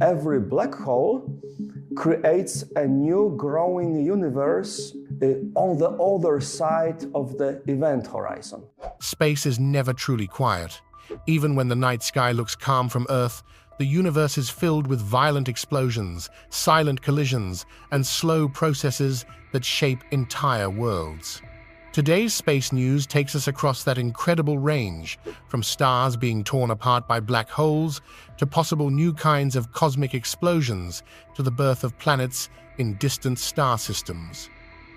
Every black hole creates a new growing universe on the other side of the event horizon. Space is never truly quiet. Even when the night sky looks calm from Earth, the universe is filled with violent explosions, silent collisions, and slow processes that shape entire worlds. Today's space news takes us across that incredible range, from stars being torn apart by black holes to possible new kinds of cosmic explosions to the birth of planets in distant star systems.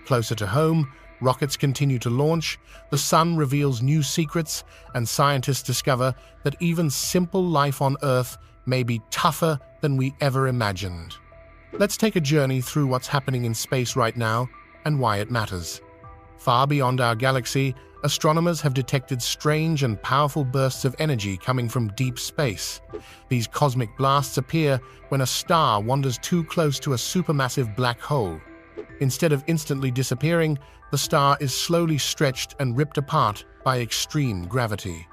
Closer to home, rockets continue to launch, the sun reveals new secrets, and scientists discover that even simple life on Earth may be tougher than we ever imagined. Let's take a journey through what's happening in space right now and why it matters. Far beyond our galaxy, astronomers have detected strange and powerful bursts of energy coming from deep space. These cosmic blasts appear when a star wanders too close to a supermassive black hole. Instead of instantly disappearing, the star is slowly stretched and ripped apart by extreme gravity.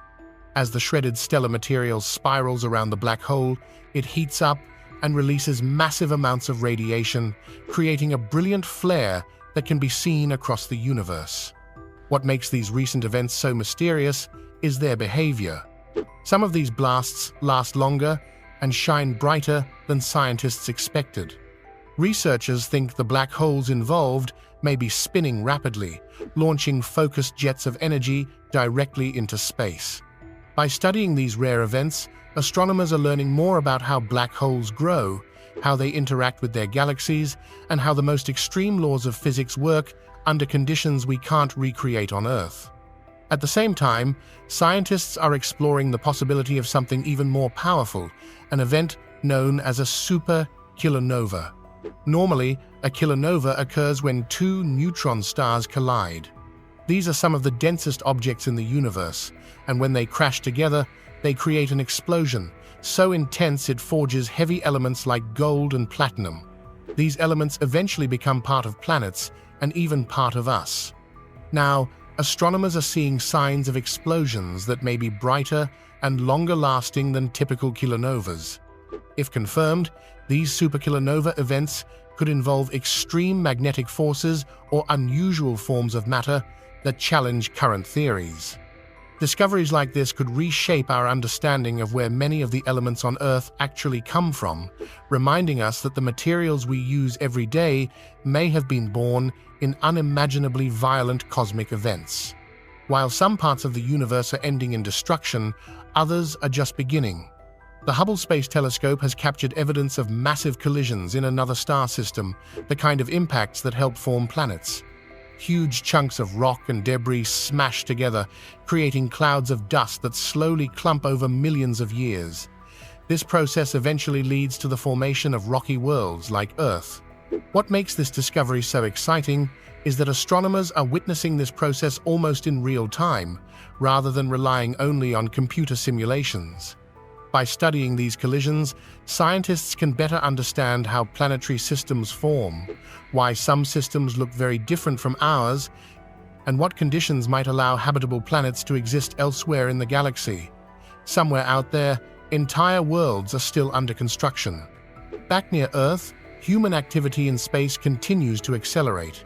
As the shredded stellar material spirals around the black hole, it heats up and releases massive amounts of radiation, creating a brilliant flare that can be seen across the universe. What makes these recent events so mysterious is their behavior. Some of these blasts last longer and shine brighter than scientists expected. Researchers think the black holes involved may be spinning rapidly, launching focused jets of energy directly into space. By studying these rare events, astronomers are learning more about how black holes grow, how they interact with their galaxies, and how the most extreme laws of physics work under conditions we can't recreate on Earth. At the same time, scientists are exploring the possibility of something even more powerful, an event known as a super-kilonova. Normally, a kilonova occurs when two neutron stars collide. These are some of the densest objects in the universe, and when they crash together, they create an explosion so intense it forges heavy elements like gold and platinum. These elements eventually become part of planets and even part of us. Now, astronomers are seeing signs of explosions that may be brighter and longer-lasting than typical kilonovas. If confirmed, these superkilonova events could involve extreme magnetic forces or unusual forms of matter that challenge current theories. Discoveries like this could reshape our understanding of where many of the elements on Earth actually come from, reminding us that the materials we use every day may have been born in unimaginably violent cosmic events. While some parts of the universe are ending in destruction, others are just beginning. The Hubble Space Telescope has captured evidence of massive collisions in another star system, the kind of impacts that help form planets. Huge chunks of rock and debris smash together, creating clouds of dust that slowly clump over millions of years. This process eventually leads to the formation of rocky worlds like Earth. What makes this discovery so exciting is that astronomers are witnessing this process almost in real time, rather than relying only on computer simulations. By studying these collisions, scientists can better understand how planetary systems form, why some systems look very different from ours, and what conditions might allow habitable planets to exist elsewhere in the galaxy. Somewhere out there, entire worlds are still under construction. Back near Earth, human activity in space continues to accelerate.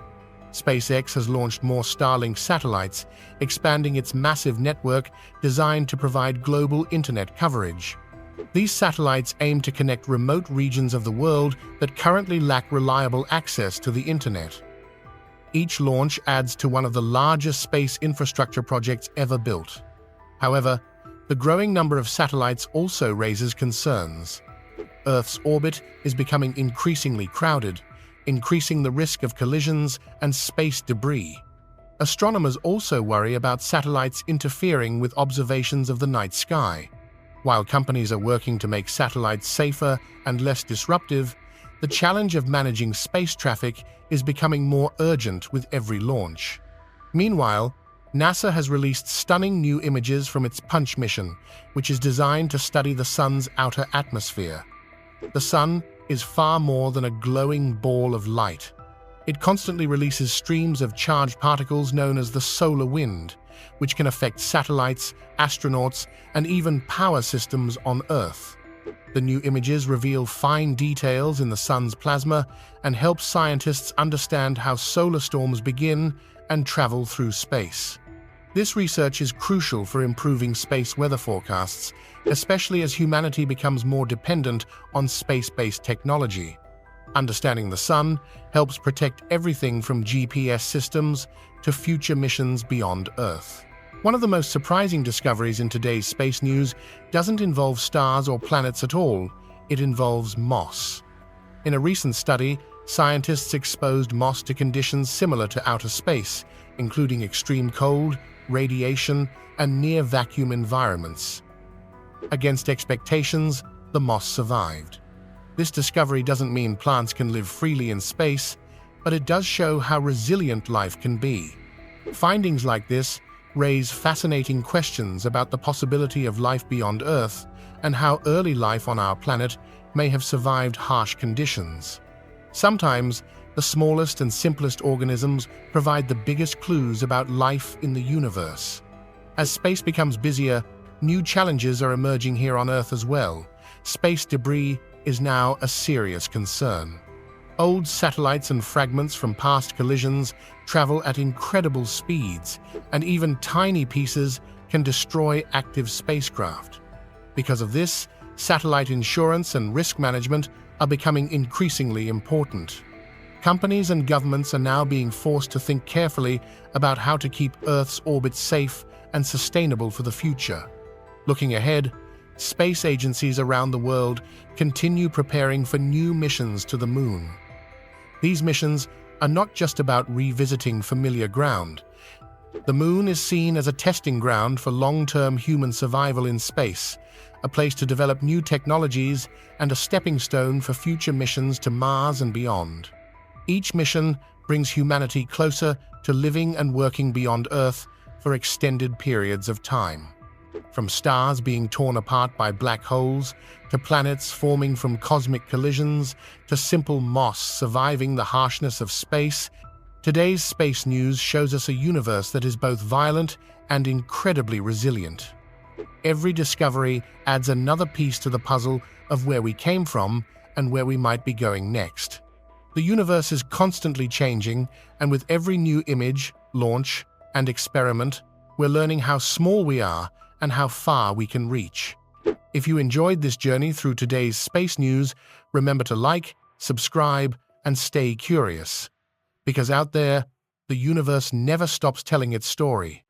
SpaceX has launched more Starlink satellites, expanding its massive network designed to provide global internet coverage. These satellites aim to connect remote regions of the world that currently lack reliable access to the internet. Each launch adds to one of the largest space infrastructure projects ever built. However, the growing number of satellites also raises concerns. Earth's orbit is becoming increasingly crowded, increasing the risk of collisions and space debris. Astronomers also worry about satellites interfering with observations of the night sky. While companies are working to make satellites safer and less disruptive, the challenge of managing space traffic is becoming more urgent with every launch. Meanwhile, NASA has released stunning new images from its Punch mission, which is designed to study the Sun's outer atmosphere. The Sun is far more than a glowing ball of light. It constantly releases streams of charged particles known as the solar wind, which can affect satellites, astronauts, and even power systems on Earth. The new images reveal fine details in the sun's plasma and help scientists understand how solar storms begin and travel through space. This research is crucial for improving space weather forecasts, especially as humanity becomes more dependent on space-based technology. Understanding the sun helps protect everything from GPS systems to future missions beyond Earth. One of the most surprising discoveries in today's space news doesn't involve stars or planets at all, it involves moss. In a recent study, scientists exposed moss to conditions similar to outer space, including extreme cold, radiation, and near-vacuum environments. Against expectations, the moss survived. This discovery doesn't mean plants can live freely in space, but it does show how resilient life can be. Findings like this raise fascinating questions about the possibility of life beyond Earth and how early life on our planet may have survived harsh conditions. Sometimes, the smallest and simplest organisms provide the biggest clues about life in the universe. As space becomes busier, new challenges are emerging here on Earth as well. Space debris is now a serious concern. Old satellites and fragments from past collisions travel at incredible speeds, and even tiny pieces can destroy active spacecraft. Because of this, satellite insurance and risk management are becoming increasingly important. Companies and governments are now being forced to think carefully about how to keep Earth's orbit safe and sustainable for the future. Looking ahead, space agencies around the world continue preparing for new missions to the Moon. These missions are not just about revisiting familiar ground. The Moon is seen as a testing ground for long-term human survival in space, a place to develop new technologies and a stepping stone for future missions to Mars and beyond. Each mission brings humanity closer to living and working beyond Earth for extended periods of time. From stars being torn apart by black holes, to planets forming from cosmic collisions, to simple moss surviving the harshness of space, today's space news shows us a universe that is both violent and incredibly resilient. Every discovery adds another piece to the puzzle of where we came from and where we might be going next. The universe is constantly changing, and with every new image, launch, and experiment, we're learning how small we are and how far we can reach. If you enjoyed this journey through today's space news, remember to like, subscribe, and stay curious. Because out there, the universe never stops telling its story.